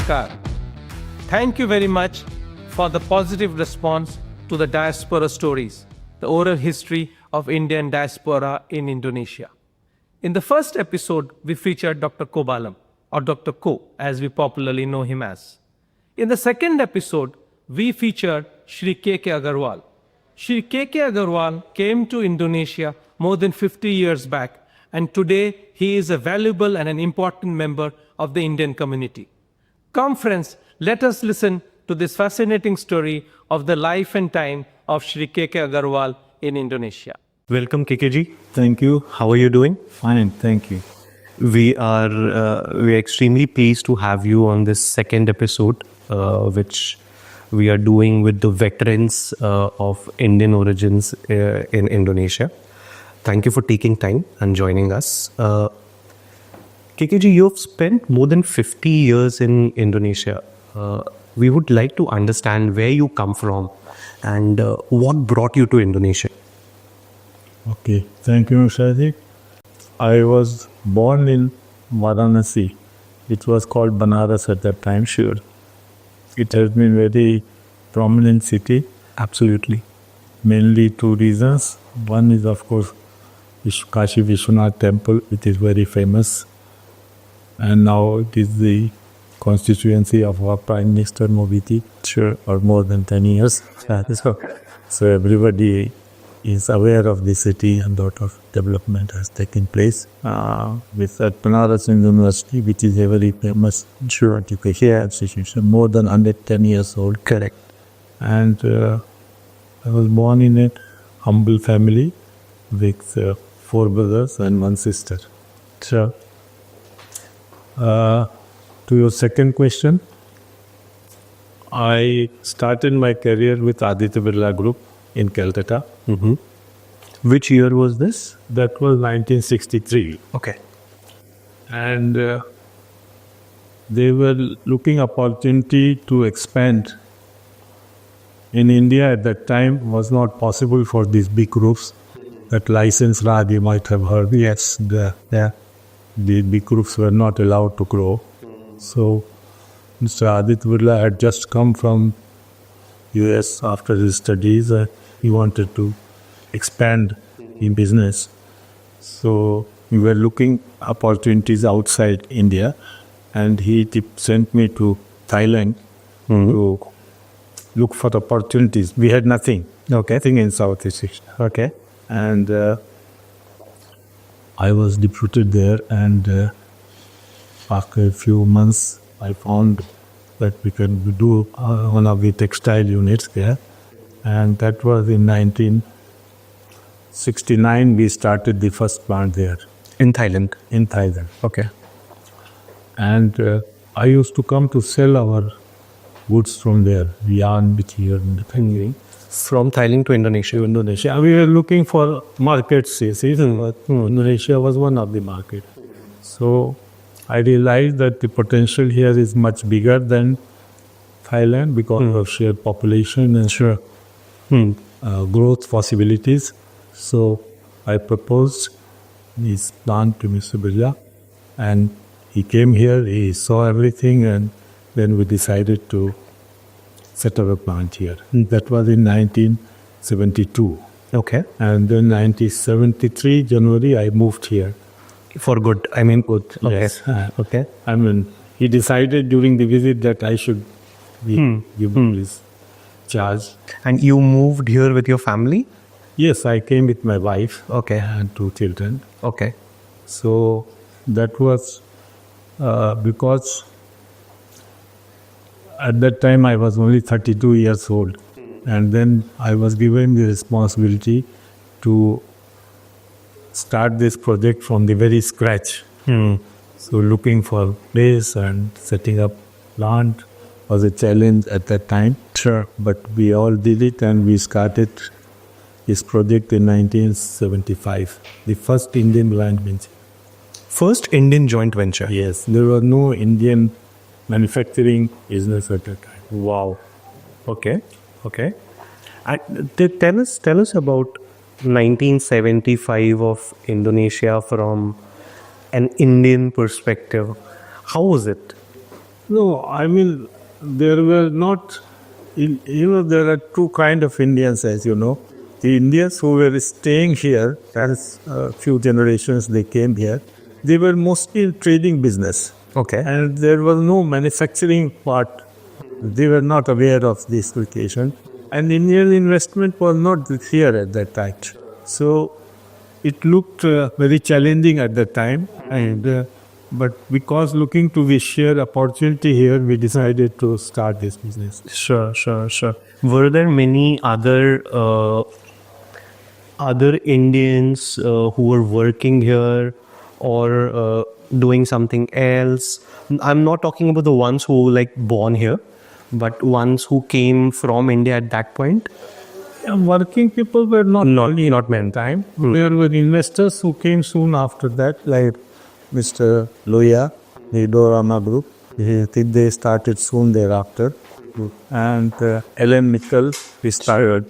Namaskar. Thank you very much for the positive response to the Diaspora stories, the oral history of Indian diaspora in Indonesia. In the first episode, we featured Dr. Kobalam, or Dr. Ko, as we popularly know him as. In the second episode, we featured Shri K.K. Agarwal. Shri K.K. Agarwal came to Indonesia more than 50 years back, and today he is a valuable and an important member of the Indian community. Come friends, let us listen to this fascinating story of the life and time of Shri K.K. Agarwal in Indonesia. Welcome KKG. Thank you. How are you doing? Fine, thank you. We are extremely pleased to have you on this second episode, which we are doing with the veterans of Indian origins in Indonesia. Thank you for taking time and joining us. KKG, you've spent more than 50 years in Indonesia. We would like to understand where you come from and what brought you to Indonesia. Okay, thank you, Mr. Adik. I was born in Varanasi. It was called Banaras at that time, sure. It has been a very prominent city. Absolutely. Mainly two reasons. One is, of course, Kashi Vishwanath temple, which is very famous. And now it is the constituency of our Prime Minister Mobiti, sure, for more than 10 years. So everybody is aware of the city and a lot of development has taken place. With at Banaras University, which is a very famous education institution, more than 110 years old. Correct. And I was born in a humble family with 4 brothers and 1 sister. So, to your second question, I started my career with Aditya Birla Group in Calcutta. Mm-hmm. Which year was this? That was 1963. Okay. And they were looking opportunity to expand. In India at that time was not possible for these big groups. That license Raj you might have heard. Yes. The big groups were not allowed to grow. So Mr. Aditya Birla had just come from US after his studies. He wanted to expand in business. So we were looking opportunities outside India, and he sent me to Thailand to look for opportunities. We had nothing. Okay. Nothing in Southeast Asia. Okay. And I was deputed there, and after a few months I found that we can do one of the textile units there. And that was in 1969 we started the first plant there. In Thailand? In Thailand. Okay. And I used to come to sell our goods from there, yarn, here and the From Thailand to Indonesia? To Indonesia. We were looking for markets, but Indonesia was one of the markets. So I realized that the potential here is much bigger than Thailand because of sheer population and growth possibilities. So I proposed this plan to Mr. Birla, and he came here, he saw everything, and then we decided to set up a plant here. That was in 1972. Okay. And then 1973, January, I moved here. For good, I mean good. Okay. Yes. Okay. I mean, he decided during the visit that I should give him his charge. And you moved here with your family? Yes, I came with my wife. Okay. And 2 children. Okay. So that was because at that time I was only 32 years old. And then I was given the responsibility to start this project from the very scratch. So looking for place and setting up plant was a challenge at that time. Sure. But we all did it, and we started this project in 1975, the first Indian joint venture. First Indian joint venture? Yes, there was no Indian manufacturing business at that time. Wow. Okay. Okay. And tell us about 1975 of Indonesia from an Indian perspective. How was it? No, I mean, there were not, there are two kind of Indians, as you know. The Indians who were staying here, as a few generations they came here, they were mostly in trading business. Okay. And there was no manufacturing part. They were not aware of this location. And Indian investment was not here at that time. So it looked very challenging at that time. And but because looking to the sheer opportunity here, we decided to start this business. Sure. Were there many other Indians who were working here or doing something else? I'm not talking about the ones who like born here, but ones who came from India at that point. Working people were not Not meant. time. There were investors who came soon after that, like Mr. Loya, the Dorama Group. They started soon thereafter. And Ellen Mitchell, we started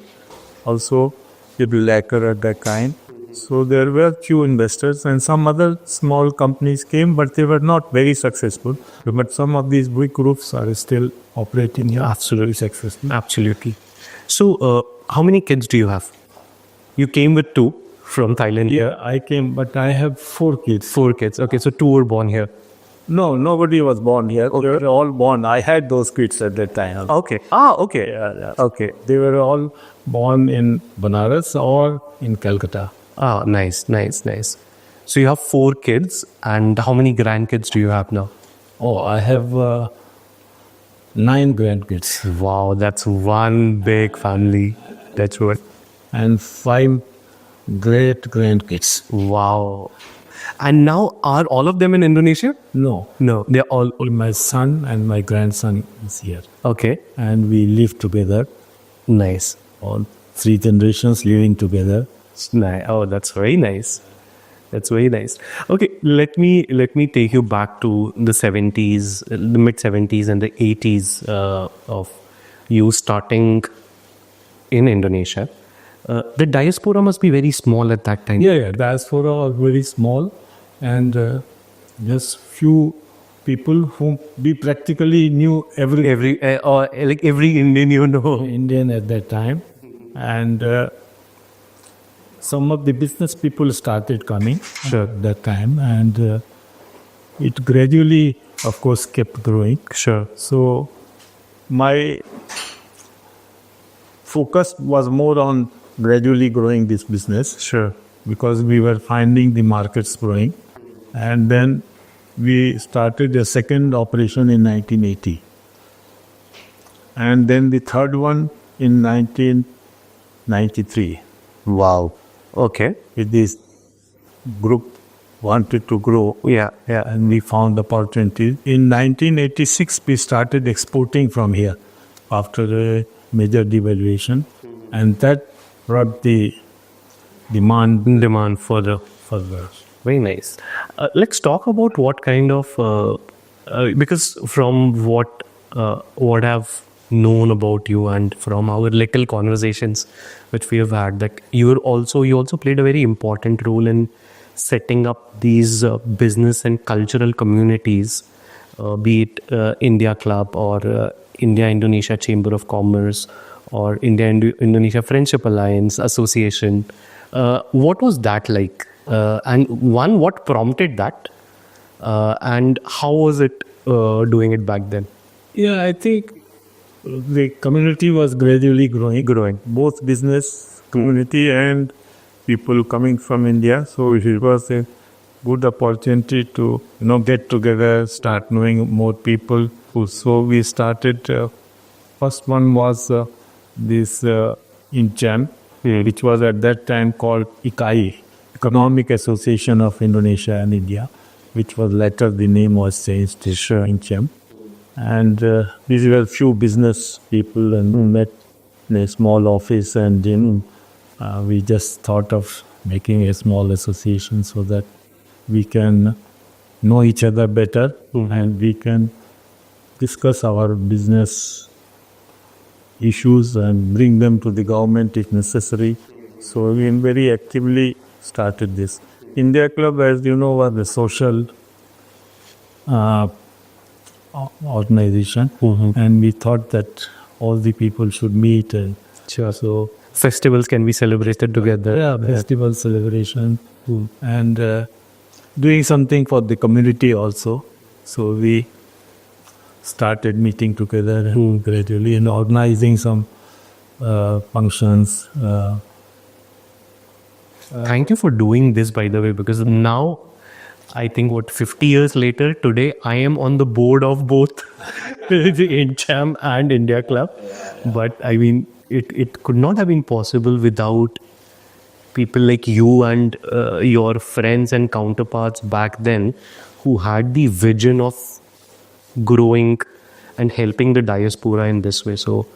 also little lacquer at that kind. So there were few investors and some other small companies came, but they were not very successful. But some of these big groups are still operating here. Absolutely. Successful. Absolutely. So, how many kids do you have? You came with two from Thailand. Yeah, I came, but I have 4 kids. 4 kids. Okay, so two were born here. No, nobody was born here. They were all born. I had those kids at that time. Okay. Okay. Yeah. Okay. They were all born in Banaras or in Calcutta. Nice. So you have 4 kids, and how many grandkids do you have now? Oh, I have 9 grandkids Wow, that's one big family. That's what. and 5 great grandkids. Wow. And now are all of them in Indonesia? No, No, they're all. my son and my grandson is here, Okay. and we live together. Nice. All 3 generations living together. Nice. Oh, that's very nice. That's very nice. Okay, let me take you back to the 70s, the mid 70s and the 80s of you starting in Indonesia. The diaspora must be very small at that time. Yeah. Diaspora was very small, and just few people whom we practically knew every Or like every Indian you know. Indian at that time, and some of the business people started coming at that time, and it gradually, of course, kept growing. Sure. So my focus was more on gradually growing this business. Sure. Because we were finding the markets growing. And then we started a second operation in 1980. And then the third one in 1993. Wow. Okay. With this group wanted to grow. Yeah. And we found opportunities. In 1986, we started exporting from here after a major devaluation. And that brought the Demand further. further. Very nice. Let's talk about what kind of because from what I've known about you and from our little conversations which we have had, that you also played a very important role in setting up these business and cultural communities, be it India Club or India-Indonesia Chamber of Commerce or India-Indonesia Friendship Alliance Association. What was that like? And what prompted that? And how was it doing it back then? Yeah, I think the community was gradually growing. Both business community and people coming from India. So it was a good opportunity to get together, start knowing more people. So we started. First one was this in Jam, which was at that time called IKAI, Economic Association of Indonesia and India, which was later the name was changed to INCHEM. And these were few business people and met in a small office, and we just thought of making a small association so that we can know each other better and we can discuss our business issues and bring them to the government if necessary. So we very actively started this. India Club, as you know, was a social organization, and we thought that all the people should meet. And Sure. so, Festivals can be celebrated together. festival celebration and doing something for the community also. So we started meeting together and gradually and organizing some functions. Thank you for doing this, by the way, because now I think 50 years later, today I am on the board of both the INCHAM and India Club. But I mean, it could not have been possible without people like you and your friends and counterparts back then who had the vision of growing and helping the diaspora in this way. So,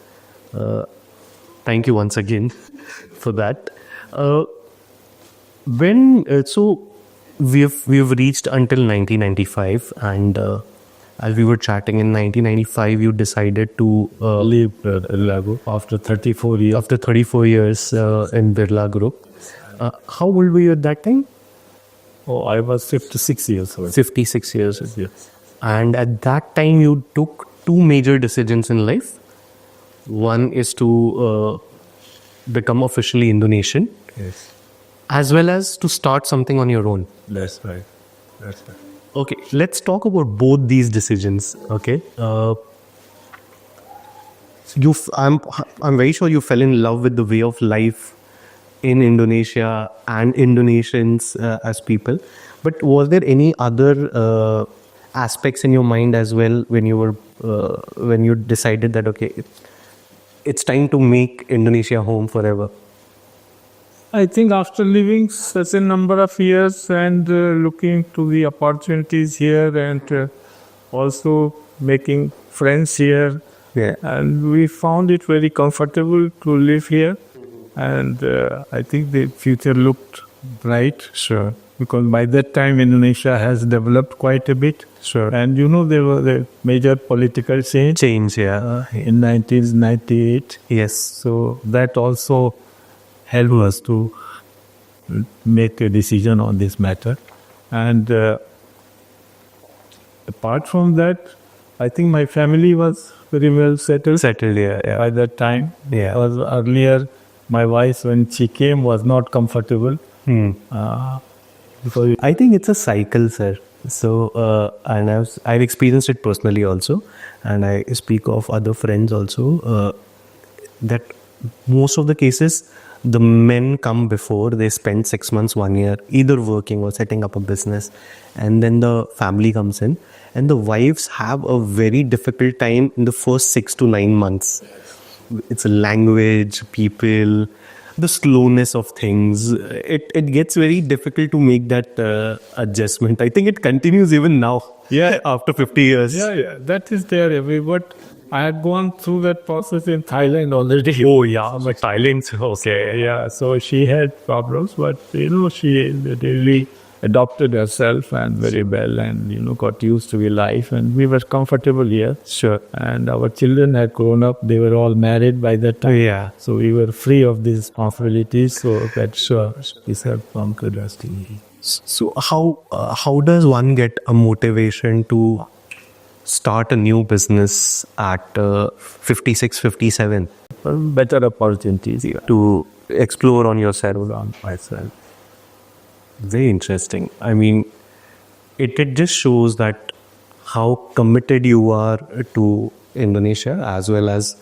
thank you once again for that. So we've reached until 1995, and as we were chatting in 1995, you decided to Leave Lago after 34 years. after 34 years in Birla Group. How old were you at that time? Oh, I was 56 years old. 56 years. Yes. And at that time, you took two major decisions in life. One is to become officially Indonesian, Yes. as well as to start something on your own. That's right. That's right. Okay, let's talk about both these decisions. Okay, I'm very sure you fell in love with the way of life in Indonesia and Indonesians as people. But was there any other aspects in your mind as well when you decided that okay, it's time to make Indonesia home forever? I think after living such a number of years and looking to the opportunities here and also making friends here, Yeah. and we found it very comfortable to live here. And I think the future looked bright. Sure. Because by that time Indonesia has developed quite a bit. Sure. And there was a major political change Yeah. in 1998. Yes. So that also helped us to make a decision on this matter. And apart from that, I think my family was very well settled Settled. Yeah. by that time. Yeah. Because earlier, my wife, when she came, was not comfortable. Because I think it's a cycle, sir. So, and I've experienced it personally also, and I speak of other friends also, that most of the cases, the men come before, they spend 6 months, 1 year, either working or setting up a business, and then the family comes in, and the wives have a very difficult time in the first 6 to 9 months. It's a language, people, the slowness of things. It gets very difficult to make that adjustment. I think it continues even now. Yeah. After 50 years. yeah, that is there. But I had gone through that process in Thailand already. Oh yeah, but Thailand. Okay. Yeah, so she had problems, but she really adopted herself and very well, and got used to the life, and we were comfortable here. Sure. And our children had grown up; they were all married by that time. Yeah. So we were free of these responsibilities. So that is her from curiosity. So how does one get a motivation to start a new business at 56, 57 Better opportunities here to explore on yourself? on myself. Very interesting. I mean, it just shows that how committed you are to Indonesia, as well as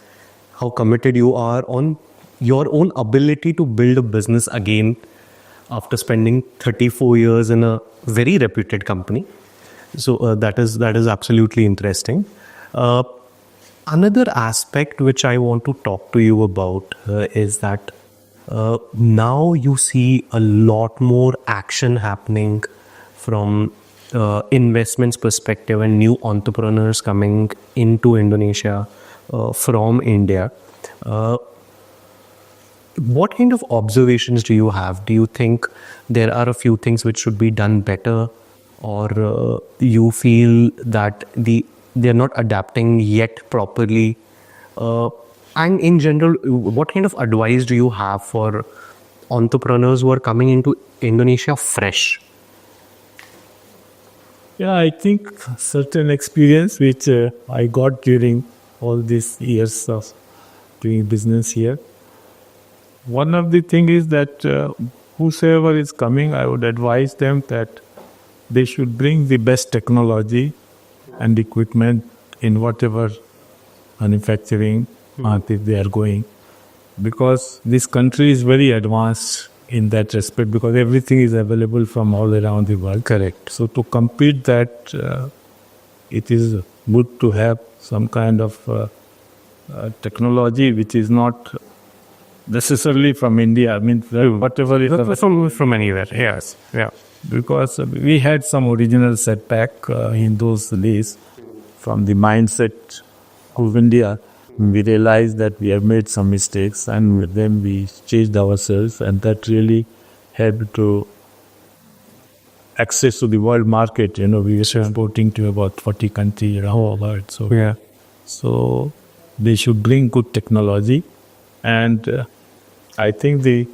how committed you are on your own ability to build a business again after spending 34 years in a very reputed company. So that is absolutely interesting. Another aspect which I want to talk to you about is that now you see a lot more action happening from investments perspective and new entrepreneurs coming into Indonesia from India. What kind of observations do you have? Do you think there are a few things which should be done better, or you feel that they're not adapting yet properly? And in general, what kind of advice do you have for entrepreneurs who are coming into Indonesia fresh? Yeah, I think certain experience which I got during all these years of doing business here. One of the thing is that whosoever is coming, I would advise them that they should bring the best technology and equipment in whatever manufacturing market they are going, because this country is very advanced in that respect, because everything is available from all around the world. Correct. So to compete that, it is good to have some kind of technology which is not necessarily from India. I mean, whatever is From anywhere, yes. Yeah. because we had some original setback in those days from the mindset of India. We realized that we have made some mistakes, and then we changed ourselves, and that really helped to access to the world market. You know, we were exporting to about 40 countries around the world. So, Yeah. so they should bring good technology, and I think the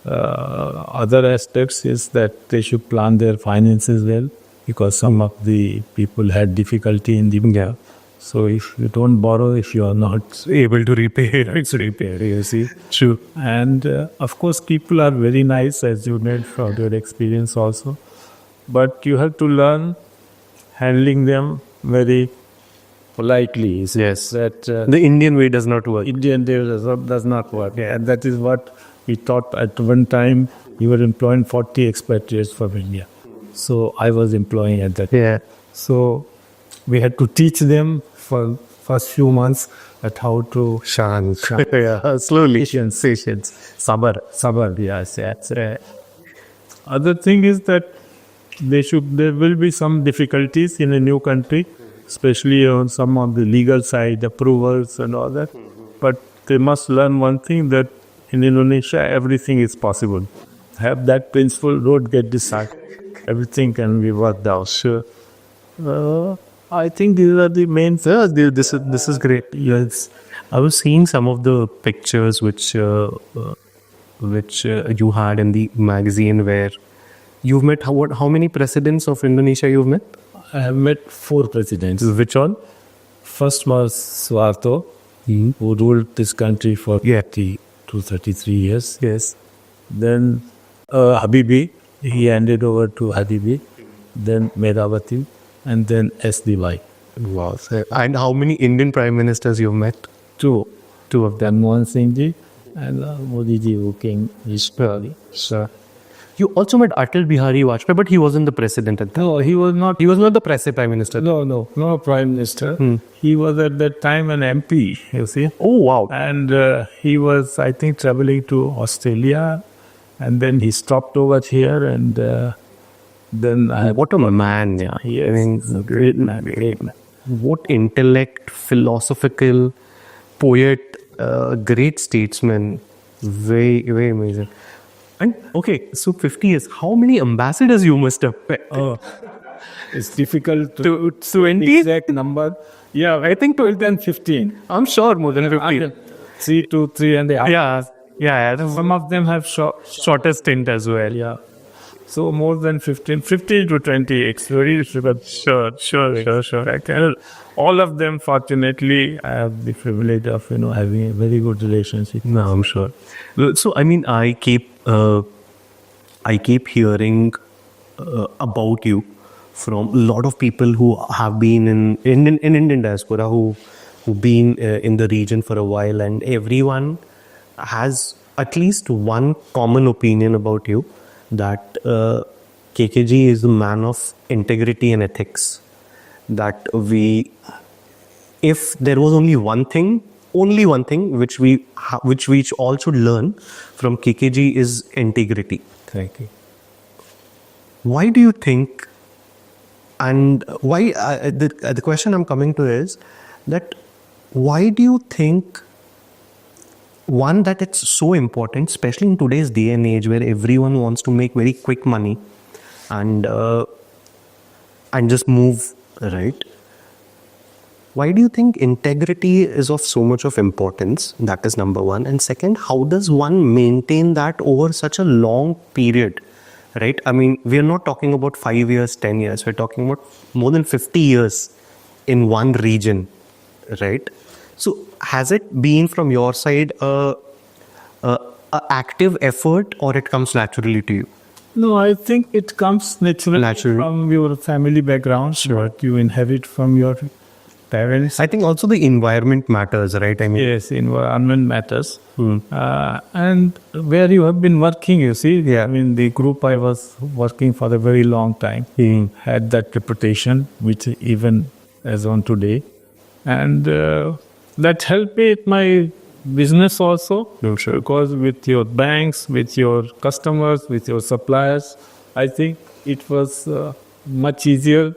other aspects is that they should plan their finances well, because some of the people had difficulty in the. Yeah. So if you don't borrow, if you are not Able to repay. it's repaired, you see. True. And of course, people are very nice, as you made from your experience also. But you have to learn handling them very politely. Yes. That The Indian way does not work. Indian day does not work. And that is what we thought at one time. We were employing 40 expatriates from India. So I was employing at that. Yeah. So we had to teach them for first few months at how to Shant. Yeah. Slowly. patience. Sabar. Sabar, yes, yes. Other thing is that there will be some difficulties in a new country, especially on some of the legal side, approvals and all that. But they must learn one thing, that in Indonesia everything is possible. Have that principle, don't get disheartened. Everything can be worked out. Sure. I think these are the main. This is great. Yes. I was seeing some of the pictures which you had in the magazine where you've met how many presidents of Indonesia you've met? I have met 4 presidents. Which one? First was Suharto, who ruled this country for 30 to 33 years. Yes. Then Habibi, he handed over to Habibi. Then Medawati, and then SDY. Wow. And how many Indian prime ministers you've met? 2. Two of them. Manmohan Singh ji and Modi ji, who came recently. Sure. You also met Atal Bihari Vajpayee, but he wasn't the president at that. No, he was not. He was not the prime minister. No prime minister. He was at that time an MP, you see. Oh, wow. And he was, I think, traveling to Australia, and then he stopped over here, and then I What a man, yeah. Yes, I mean, great man, great man. what intellect, philosophical, poet, great statesman. Very, very amazing. And okay, so 50 years, how many ambassadors you must have met? It's difficult To to 20? exact number. Yeah, I think 12 and 15. I'm sure more than 50. 3 to 3 and a half. Yeah. Some of them have Shorter stint as well. yeah. So more than 15 to 20. It's very difficult. Sure. All of them, fortunately, I have the privilege of having a very good relationship. No, I'm sure. So I mean, I keep hearing about you from a lot of people who have been in Indian diaspora, who've been in the region for a while, and everyone has at least one common opinion about you, that KKG is a man of integrity and ethics. That if there was only one thing which we all should learn from KKG is integrity. Thank you. Why do you think, and why the question I'm coming to is that why do you think, one, that it's so important, especially in today's day and age where everyone wants to make very quick money and just move, right? Why do you think integrity is of so much of importance? That is number one. And second, how does one maintain that over such a long period right? I mean, we are not talking about 5 years, 10 years. We're talking about more than 50 years in one region, right? So has it been from your side a active effort, or it comes naturally to you? No, I think it comes naturally from your family background, what you inherit from your parents. I think also the environment matters, right? I mean, Yes, environment matters. And where you have been working, you see, I mean, the group I was working for a very long time had that reputation, which even as on today. And that helped me with my business also. Because with your banks, with your customers, with your suppliers, I think it was much easier.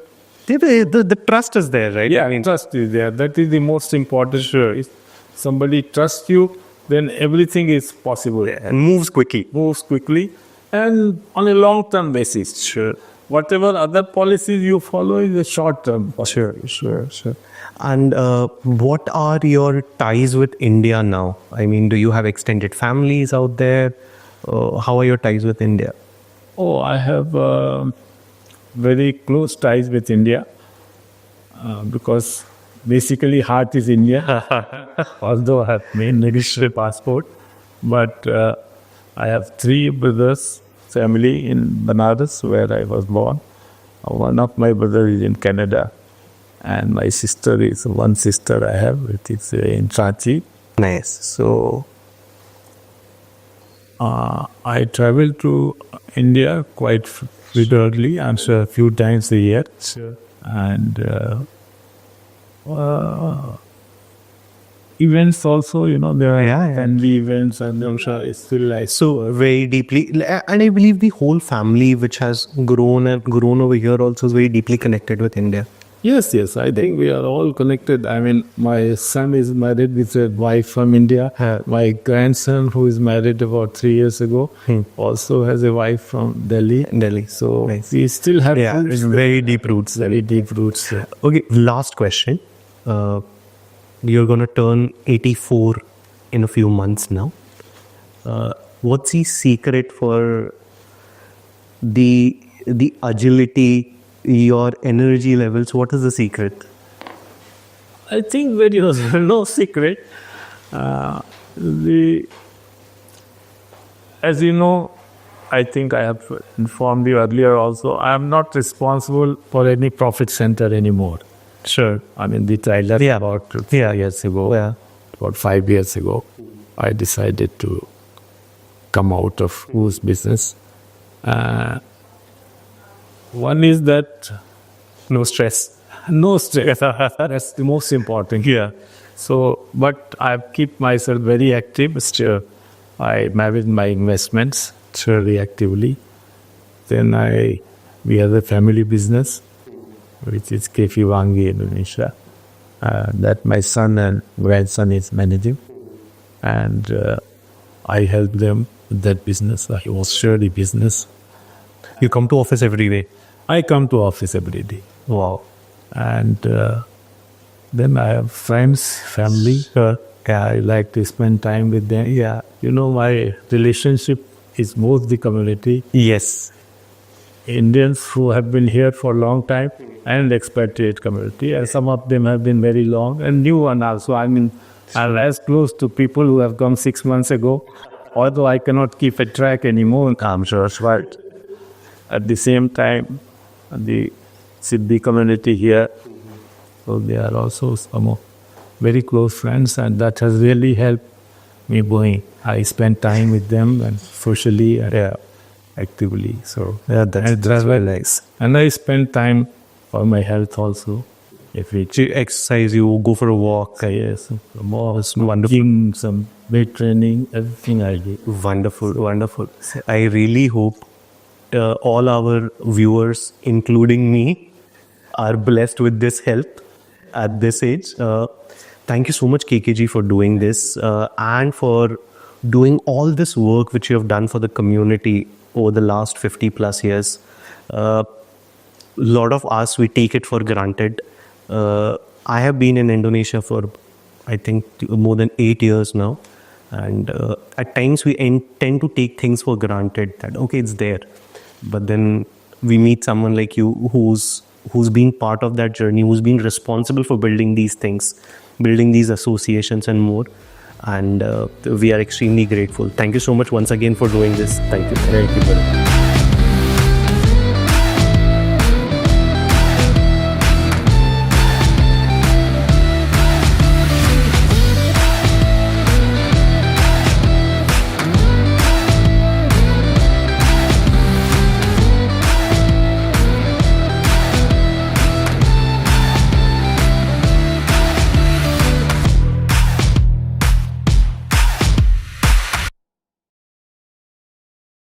the trust is there, right? Yeah, I mean, trust is there. That is the most important. If somebody trusts you, then everything is possible. and moves quickly. Moves quickly and on a long-term basis. Sure. Whatever other policies you follow is a short-term. Sure. And what are your ties with India now? I mean, do you have extended families out there? How are your ties with India? Oh, I have very close ties with India because basically heart is India. Although I have made British passport, but I have 3 brothers family in Banaras where I was born. One of my brothers is in Canada, and my sister is one sister I have. It is in Ranchi. Nice. So, I travel to India quite regularly, I'm sure a few times a year. And events also, there are family events, and I'm sure it's still like so very deeply, and I believe the whole family, which has grown over here, also is very deeply connected with India. Yes, I think we are all connected. I mean, my son is married with a wife from India. My grandson, who is married about 3 years ago, also has a wife from Delhi. So we still have very deep roots. Very deep roots. Okay, last question. You're going to turn 84 in a few months now. What's the secret for the agility, your energy levels? What is the secret? I think there is no secret. As you know, I think I have informed you earlier also, I am not responsible for any profit center anymore. Sure. I mean, I left about 5 years ago. Yeah. About 5 years ago, I decided to come out of whose business. One is that No stress. no stress. That's the most important. Yeah. So, but I keep myself very active. Still, I manage my investments very actively. Then we have a family business, which is Kefi Wangi, Indonesia, that my son and grandson is managing. And I help them with that business. I also the business. You come to office every day? I come to office every day. Wow. And then I have friends, family. I like to spend time with them. Yeah. My relationship is both the community, Yes. Indians who have been here for a long time, and expatriate community. And some of them have been very long, and new one also. I mean, I'm as close to people who have come 6 months ago, although I cannot keep a track anymore. I'm sure. But at the same time, the Siddhi community here, so they are also some very close friends, and that has really helped me going. I spend time with them and socially and actively. So That's very nice. and I spend time for my health also. If it You exercise, you go for a walk. yes, more Wonderful. gym, some weight training, everything I do. Wonderful. I really hope all our viewers, including me, are blessed with this health at this age. Thank you so much, KKG, for doing this and for doing all this work which you have done for the community over the last 50 plus years. A lot of us, we take it for granted. I have been in Indonesia for, I think, more than 8 years now. And at times we tend to take things for granted that, okay, it's there. but then we meet someone like you who's been part of that journey, who's been responsible for building these things, building these associations and more. And we are extremely grateful. Thank you so much once again for doing this. Thank you. Thank you very much.